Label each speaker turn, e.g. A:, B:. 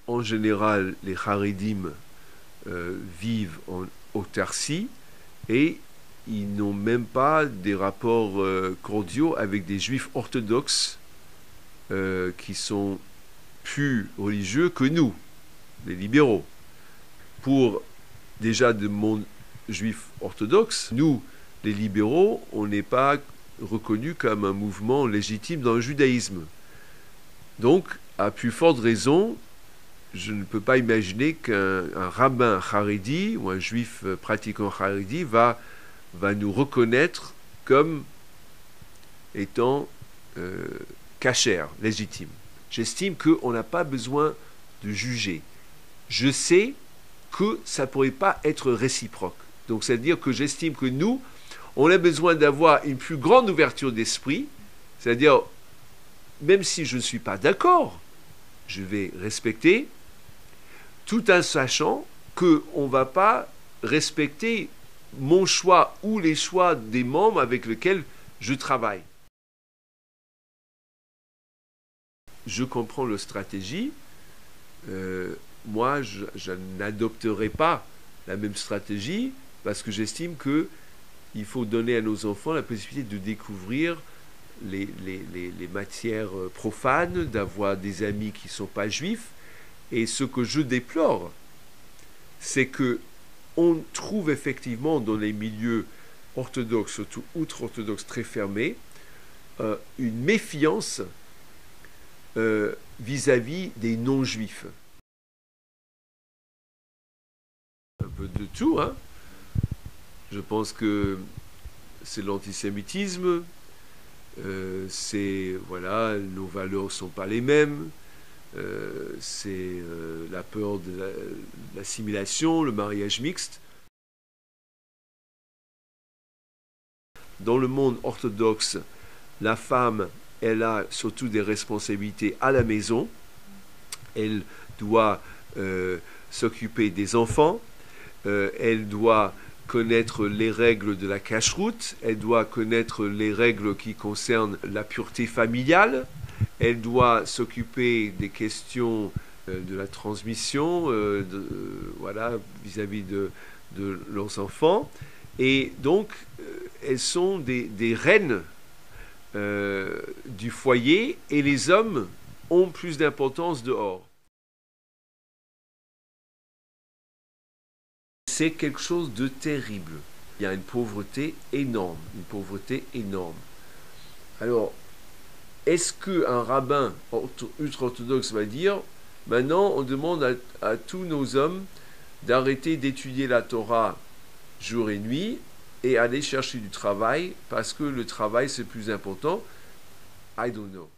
A: en général, les Haredim vivent en autarcie et ils n'ont même pas des rapports cordiaux avec des juifs orthodoxes qui sont plus religieux que nous, les libéraux. Pour déjà de monde juif orthodoxe, nous, les libéraux, on n'est pas reconnus comme un mouvement légitime dans le judaïsme. Donc, à plus forte raison, je ne peux pas imaginer qu'un rabbin haredi ou un juif pratiquant haredi va nous reconnaître comme étant kasher, légitime. J'estime qu'on n'a pas besoin de juger. Je sais que ça ne pourrait pas être réciproque. Donc, c'est-à-dire que j'estime que nous, on a besoin d'avoir une plus grande ouverture d'esprit, c'est-à-dire, même si je ne suis pas d'accord, je vais respecter, tout en sachant qu'on ne va pas respecter mon choix ou les choix des membres avec lesquels je travaille. Je comprends la stratégie. Moi, je n'adopterai pas la même stratégie parce que j'estime qu'il faut donner à nos enfants la possibilité de découvrir les matières profanes, d'avoir des amis qui ne sont pas juifs. Et ce que je déplore, c'est qu'on trouve effectivement dans les milieux orthodoxes, surtout outre-orthodoxes très fermés, une méfiance vis-à-vis des non-juifs. Un peu de tout, hein. Je pense que c'est l'antisémitisme, voilà, nos valeurs ne sont pas les mêmes, c'est la peur de l'assimilation, le mariage mixte. Dans le monde orthodoxe, la femme, elle a surtout des responsabilités à la maison. Elle doit s'occuper des enfants. Elle doit connaître les règles de la cacheroute. Elle doit connaître les règles qui concernent la pureté familiale. Elle doit s'occuper des questions de la transmission, voilà, vis-à-vis de leurs enfants. Et donc, elles sont des reines du foyer et les hommes ont plus d'importance dehors. C'est quelque chose de terrible. Il y a une pauvreté énorme, Alors, est-ce qu'un rabbin ultra-orthodoxe va dire « Maintenant, on demande à tous nos hommes d'arrêter d'étudier la Torah jour et nuit et aller chercher du travail parce que le travail c'est plus important ». I don't know.